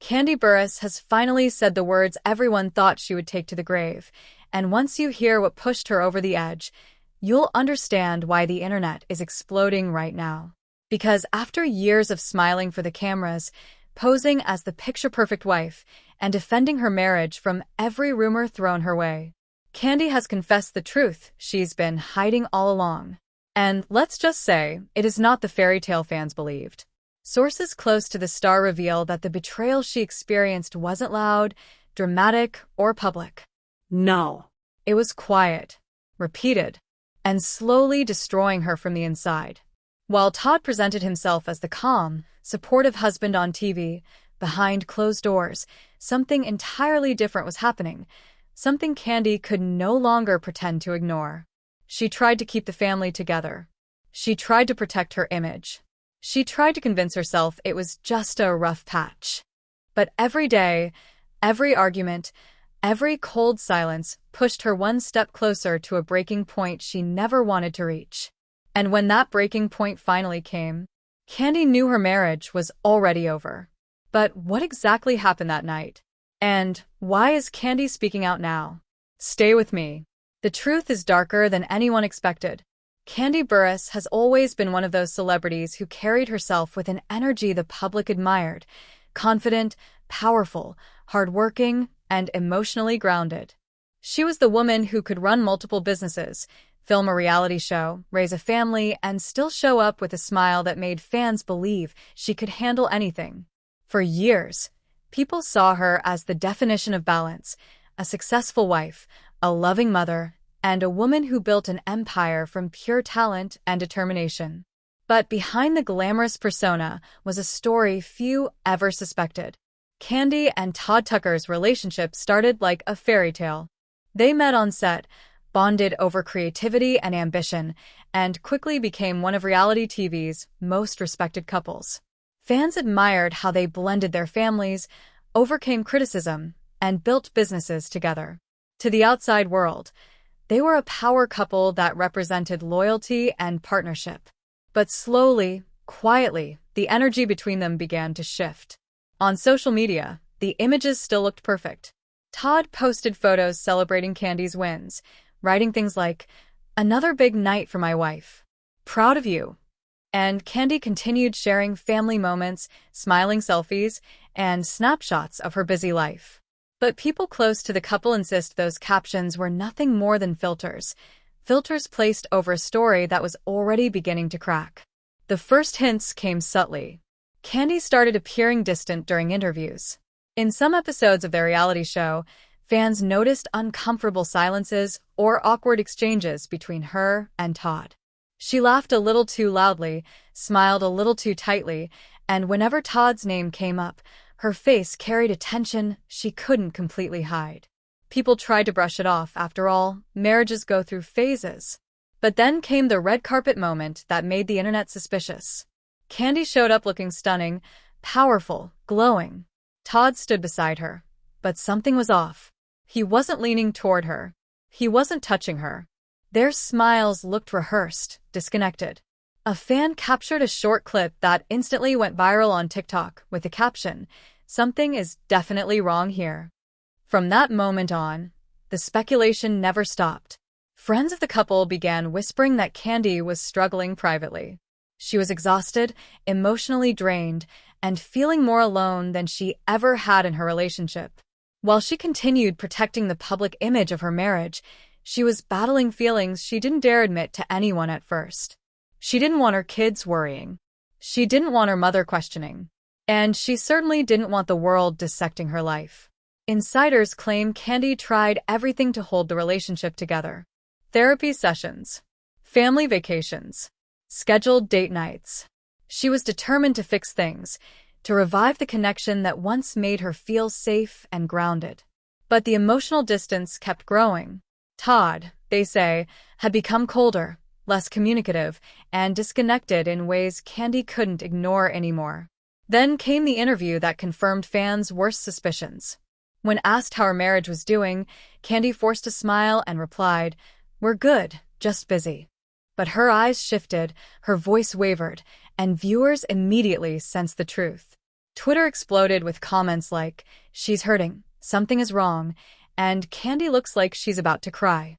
Kandi Burruss has finally said the words everyone thought she would take to the grave, and once you hear what pushed her over the edge, you'll understand why the internet is exploding right now. Because after years of smiling for the cameras, posing as the picture-perfect wife, and defending her marriage from every rumor thrown her way, Kandi has confessed the truth she's been hiding all along. And let's just say, it is not the fairy tale fans believed. Sources close to the star reveal that the betrayal she experienced wasn't loud, dramatic, or public. No. It was quiet, repeated, and slowly destroying her from the inside. While Todd presented himself as the calm, supportive husband on TV, behind closed doors, something entirely different was happening, something Kandi could no longer pretend to ignore. She tried to keep the family together. She tried to protect her image. She tried to convince herself it was just a rough patch. But every day, every argument, every cold silence pushed her one step closer to a breaking point she never wanted to reach. And when that breaking point finally came, Kandi knew her marriage was already over. But what exactly happened that night? And why is Kandi speaking out now? Stay with me. The truth is darker than anyone expected. Kandi Burruss has always been one of those celebrities who carried herself with an energy the public admired, confident, powerful, hardworking, and emotionally grounded. She was the woman who could run multiple businesses, film a reality show, raise a family, and still show up with a smile that made fans believe she could handle anything. For years, people saw her as the definition of balance, a successful wife, a loving mother, and a woman who built an empire from pure talent and determination. But behind the glamorous persona was a story few ever suspected. Kandi and Todd Tucker's relationship started like a fairy tale. They met on set, bonded over creativity and ambition, and quickly became one of reality TV's most respected couples. Fans admired how they blended their families, overcame criticism, and built businesses together. To the outside world, they were a power couple that represented loyalty and partnership. But slowly, quietly, the energy between them began to shift. On social media, the images still looked perfect. Todd posted photos celebrating Kandi's wins, writing things like, "Another big night for my wife. Proud of you." And Kandi continued sharing family moments, smiling selfies, and snapshots of her busy life. But people close to the couple insist those captions were nothing more than filters. Filters placed over a story that was already beginning to crack. The first hints came subtly. Kandi started appearing distant during interviews. In some episodes of their reality show, fans noticed uncomfortable silences or awkward exchanges between her and Todd. She laughed a little too loudly, smiled a little too tightly, and whenever Todd's name came up, her face carried a tension she couldn't completely hide. People tried to brush it off. After all, marriages go through phases. But then came the red carpet moment that made the internet suspicious. Kandi showed up looking stunning, powerful, glowing. Todd stood beside her, but something was off. He wasn't leaning toward her. He wasn't touching her. Their smiles looked rehearsed, disconnected. A fan captured a short clip that instantly went viral on TikTok with the caption, "Something is definitely wrong here." From that moment on, the speculation never stopped. Friends of the couple began whispering that Kandi was struggling privately. She was exhausted, emotionally drained, and feeling more alone than she ever had in her relationship. While she continued protecting the public image of her marriage, she was battling feelings she didn't dare admit to anyone at first. She didn't want her kids worrying. She didn't want her mother questioning. And she certainly didn't want the world dissecting her life. Insiders claim Kandi tried everything to hold the relationship together. Therapy sessions, family vacations, scheduled date nights. She was determined to fix things, to revive the connection that once made her feel safe and grounded. But the emotional distance kept growing. Todd, they say, had become colder, less communicative, and disconnected in ways Kandi couldn't ignore anymore. Then came the interview that confirmed fans' worst suspicions. When asked how her marriage was doing, Kandi forced a smile and replied, "We're good, just busy." But her eyes shifted, her voice wavered, and viewers immediately sensed the truth. Twitter exploded with comments like, "She's hurting, something is wrong," and "Kandi looks like she's about to cry."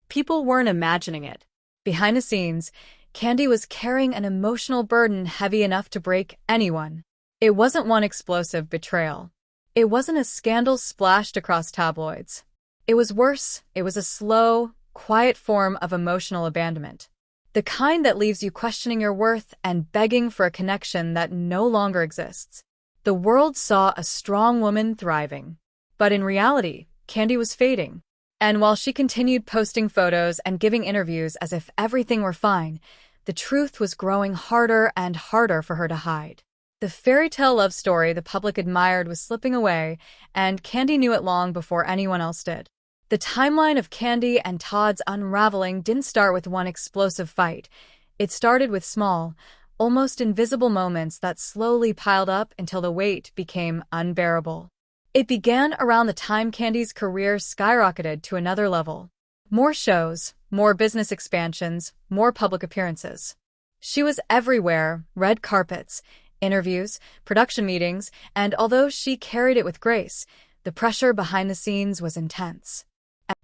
People weren't imagining it. Behind the scenes, Kandi was carrying an emotional burden heavy enough to break anyone. It wasn't one explosive betrayal. It wasn't a scandal splashed across tabloids. It was worse. It was a slow, quiet form of emotional abandonment. The kind that leaves you questioning your worth and begging for a connection that no longer exists. The world saw a strong woman thriving. But in reality, Kandi was fading. And while she continued posting photos and giving interviews as if everything were fine, the truth was growing harder and harder for her to hide. The fairy tale love story the public admired was slipping away, and Kandi knew it long before anyone else did. The timeline of Kandi and Todd's unraveling didn't start with one explosive fight. It started with small, almost invisible moments that slowly piled up until the weight became unbearable. It began around the time Kandi's career skyrocketed to another level. More shows, more business expansions, more public appearances. She was everywhere, red carpets, interviews, production meetings, and although she carried it with grace, the pressure behind the scenes was intense.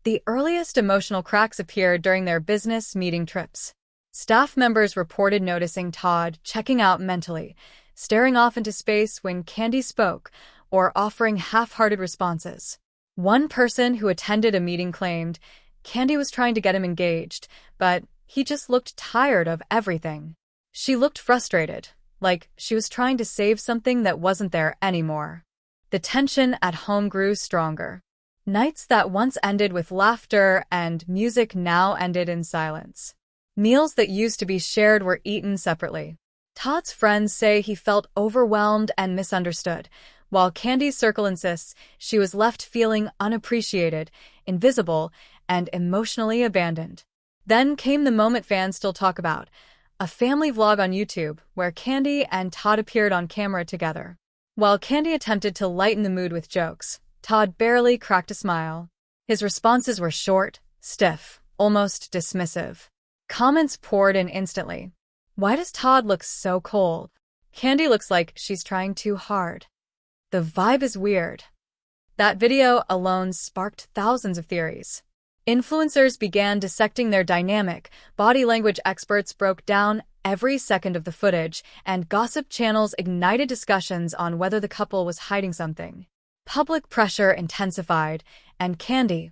The earliest emotional cracks appeared during their business meeting trips. Staff members reported noticing Todd checking out mentally, staring off into space when Kandi spoke, or offering half-hearted responses. One person who attended a meeting claimed Kandi was trying to get him engaged, but he just looked tired of everything. She looked frustrated, like she was trying to save something that wasn't there anymore. The tension at home grew stronger. Nights that once ended with laughter and music now ended in silence. Meals that used to be shared were eaten separately. Todd's friends say he felt overwhelmed and misunderstood, while Kandi's circle insists she was left feeling unappreciated, invisible, and emotionally abandoned. Then came the moment fans still talk about, a family vlog on YouTube where Kandi and Todd appeared on camera together. While Kandi attempted to lighten the mood with jokes, Todd barely cracked a smile. His responses were short, stiff, almost dismissive. Comments poured in instantly. "Why does Todd look so cold? Kandi looks like she's trying too hard. The vibe is weird." That video alone sparked thousands of theories. Influencers began dissecting their dynamic, body language experts broke down every second of the footage, and gossip channels ignited discussions on whether the couple was hiding something. Public pressure intensified, and Kandi,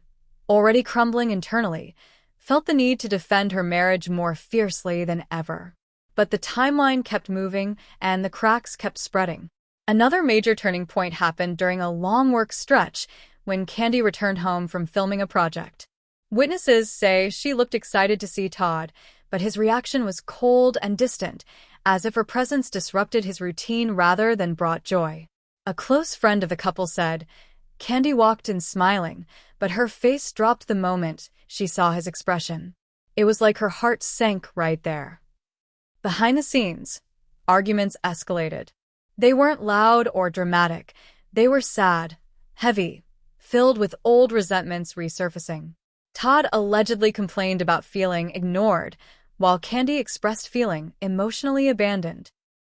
already crumbling internally, felt the need to defend her marriage more fiercely than ever. But the timeline kept moving, and the cracks kept spreading. Another major turning point happened during a long work stretch when Kandi returned home from filming a project. Witnesses say she looked excited to see Todd, but his reaction was cold and distant, as if her presence disrupted his routine rather than brought joy. A close friend of the couple said, Kandi walked in smiling, but her face dropped the moment she saw his expression. It was like her heart sank right there. Behind the scenes, arguments escalated. They weren't loud or dramatic. They were sad, heavy, filled with old resentments resurfacing. Todd allegedly complained about feeling ignored, while Kandi expressed feeling emotionally abandoned.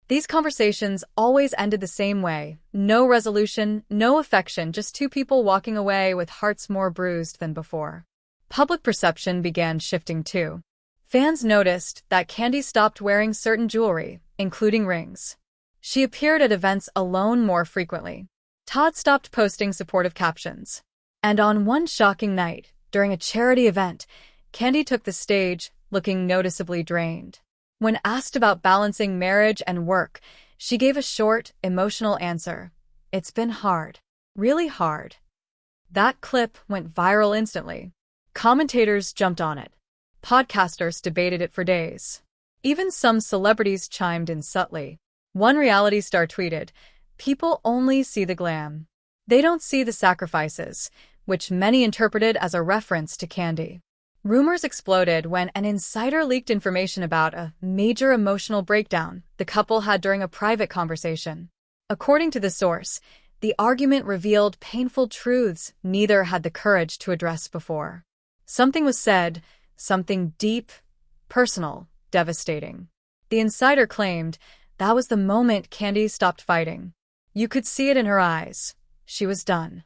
These conversations always ended the same way. No resolution, no affection, just two people walking away with hearts more bruised than before. Public perception began shifting too. Fans noticed that Kandi stopped wearing certain jewelry, including rings. She appeared at events alone more frequently. Todd stopped posting supportive captions. And on one shocking night, during a charity event, Kandi took the stage, looking noticeably drained. When asked about balancing marriage and work, she gave a short, emotional answer. "It's been hard. Really hard." That clip went viral instantly. Commentators jumped on it. Podcasters debated it for days. Even some celebrities chimed in subtly. One reality star tweeted, "People only see the glam. They don't see the sacrifices," which many interpreted as a reference to Kandi. Rumors exploded when an insider leaked information about a major emotional breakdown the couple had during a private conversation. According to the source, the argument revealed painful truths neither had the courage to address before. Something was said, something deep, personal, devastating. The insider claimed that was the moment Kandi stopped fighting. You could see it in her eyes. She was done.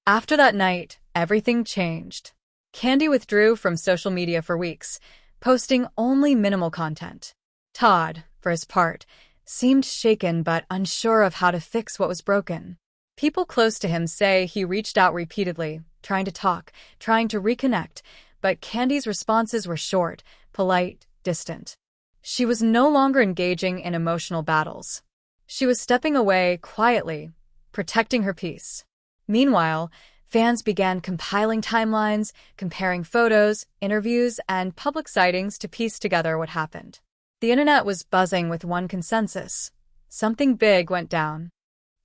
After that night, everything changed. Kandi withdrew from social media for weeks, posting only minimal content. Todd, for his part, seemed shaken but unsure of how to fix what was broken. People close to him say he reached out repeatedly, trying to talk, trying to reconnect, but Kandi's responses were short, polite, distant. She was no longer engaging in emotional battles. She was stepping away quietly, protecting her peace. Meanwhile, fans began compiling timelines, comparing photos, interviews, and public sightings to piece together what happened. The internet was buzzing with one consensus. Something big went down.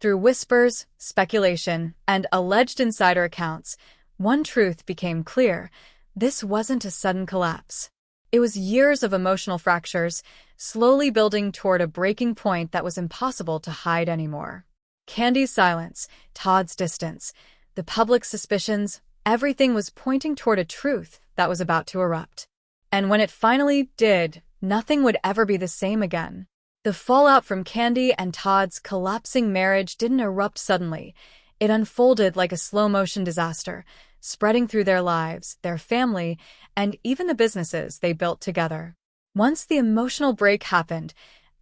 Through whispers, speculation, and alleged insider accounts, one truth became clear. This wasn't a sudden collapse. It was years of emotional fractures, slowly building toward a breaking point that was impossible to hide anymore. Kandi's silence, Todd's distance, the public's suspicions, everything was pointing toward a truth that was about to erupt. And when it finally did, nothing would ever be the same again. The fallout from Kandi and Todd's collapsing marriage didn't erupt suddenly. It unfolded like a slow-motion disaster, spreading through their lives, their family, and even the businesses they built together. Once the emotional break happened,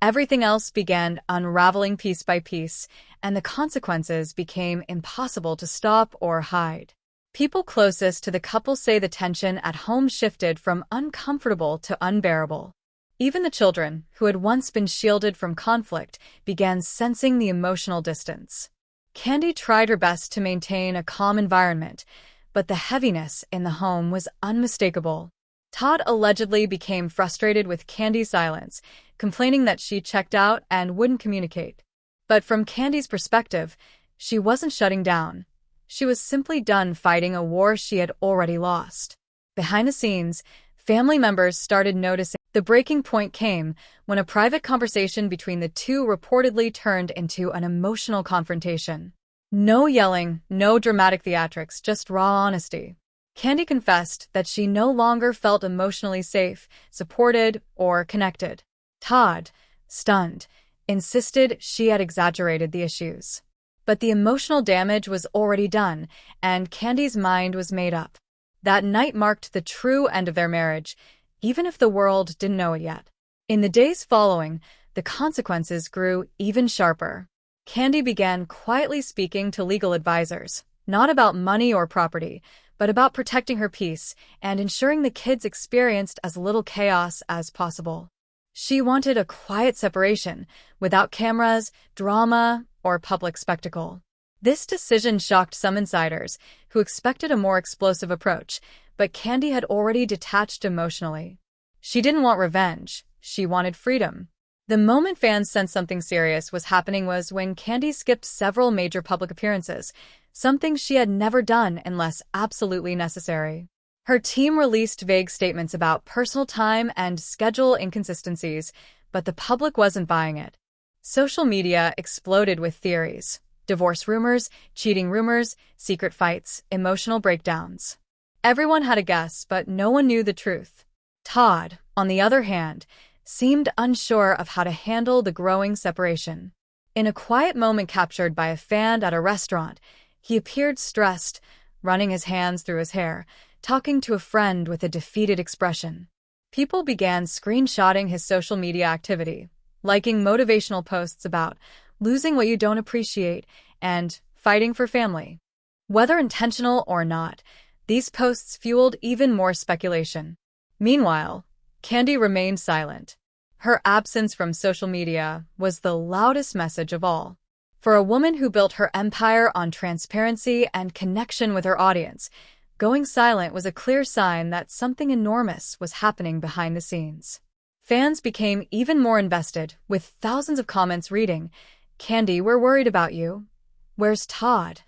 everything else began unraveling piece by piece, and the consequences became impossible to stop or hide. People closest to the couple say the tension at home shifted from uncomfortable to unbearable. Even the children, who had once been shielded from conflict, began sensing the emotional distance. Kandi tried her best to maintain a calm environment, but the heaviness in the home was unmistakable. Todd allegedly became frustrated with Kandi's silence, complaining that she checked out and wouldn't communicate. But from Kandi's perspective, she wasn't shutting down. She was simply done fighting a war she had already lost. Behind the scenes, family members started noticing. The breaking point came when a private conversation between the two reportedly turned into an emotional confrontation. No yelling, no dramatic theatrics, just raw honesty. Kandi confessed that she no longer felt emotionally safe, supported, or connected. Todd, stunned, insisted she had exaggerated the issues. But the emotional damage was already done, and Kandi's mind was made up. That night marked the true end of their marriage, even if the world didn't know it yet. In the days following, the consequences grew even sharper. Kandi began quietly speaking to legal advisors, not about money or property, but about protecting her peace and ensuring the kids experienced as little chaos as possible. She wanted a quiet separation, without cameras, drama, or public spectacle. This decision shocked some insiders, who expected a more explosive approach, but Kandi had already detached emotionally. She didn't want revenge, she wanted freedom. The moment fans sensed something serious was happening was when Kandi skipped several major public appearances, something she had never done unless absolutely necessary. Her team released vague statements about personal time and schedule inconsistencies, but the public wasn't buying it. Social media exploded with theories: divorce rumors, cheating rumors, secret fights, emotional breakdowns. Everyone had a guess, but no one knew the truth. Todd, on the other hand, seemed unsure of how to handle the growing separation. In a quiet moment captured by a fan at a restaurant, he appeared stressed, running his hands through his hair, talking to a friend with a defeated expression. People began screenshotting his social media activity, liking motivational posts about losing what you don't appreciate and fighting for family. Whether intentional or not, these posts fueled even more speculation. Meanwhile, Kandi remained silent. Her absence from social media was the loudest message of all. For a woman who built her empire on transparency and connection with her audience, going silent was a clear sign that something enormous was happening behind the scenes. Fans became even more invested, with thousands of comments reading, "Kandi, we're worried about you. Where's Todd?"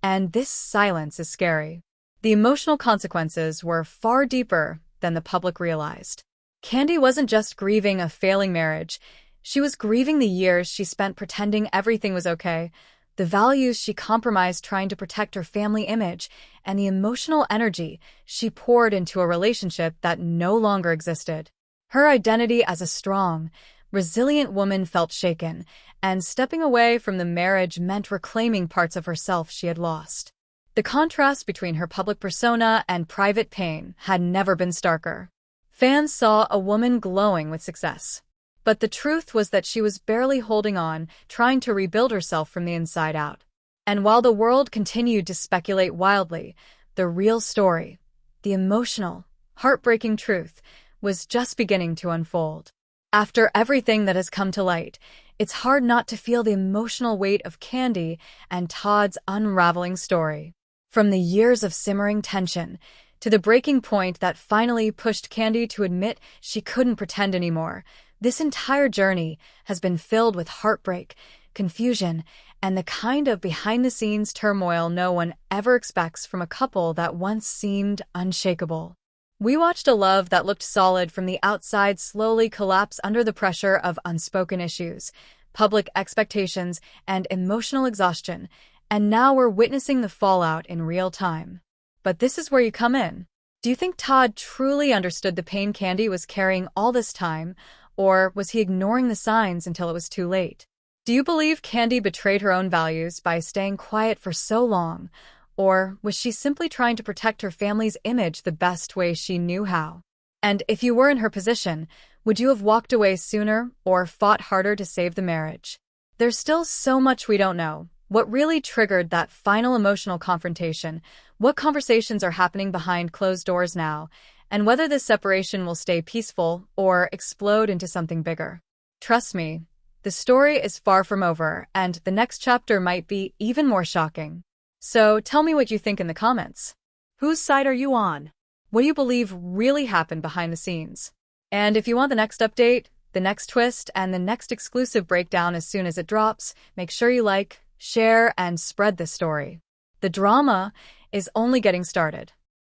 And this silence is scary. The emotional consequences were far deeper than the public realized. Kandi wasn't just grieving a failing marriage, she was grieving the years she spent pretending everything was okay, the values she compromised trying to protect her family image, and the emotional energy she poured into a relationship that no longer existed. Her identity as a strong, resilient woman felt shaken, and stepping away from the marriage meant reclaiming parts of herself she had lost. The contrast between her public persona and private pain had never been starker. Fans saw a woman glowing with success. But the truth was that she was barely holding on, trying to rebuild herself from the inside out. And while the world continued to speculate wildly, the real story, the emotional, heartbreaking truth, was just beginning to unfold. After everything that has come to light, it's hard not to feel the emotional weight of Kandi and Todd's unraveling story. From the years of simmering tension to the breaking point that finally pushed Kandi to admit she couldn't pretend anymore, this entire journey has been filled with heartbreak, confusion, and the kind of behind-the-scenes turmoil no one ever expects from a couple that once seemed unshakable. We watched a love that looked solid from the outside slowly collapse under the pressure of unspoken issues, public expectations, and emotional exhaustion, and now we're witnessing the fallout in real time. But this is where you come in. Do you think Todd truly understood the pain Kandi was carrying all this time, or was he ignoring the signs until it was too late? Do you believe Kandi betrayed her own values by staying quiet for so long, or was she simply trying to protect her family's image the best way she knew how? And if you were in her position, would you have walked away sooner or fought harder to save the marriage? There's still so much we don't know. What really triggered that final emotional confrontation? What conversations are happening behind closed doors now? And whether this separation will stay peaceful or explode into something bigger? Trust me, the story is far from over, and the next chapter might be even more shocking. So tell me what you think in the comments. Whose side are you on? What do you believe really happened behind the scenes? And if you want the next update, the next twist, and the next exclusive breakdown as soon as it drops, make sure you like, share, and spread this story. The drama is only getting started.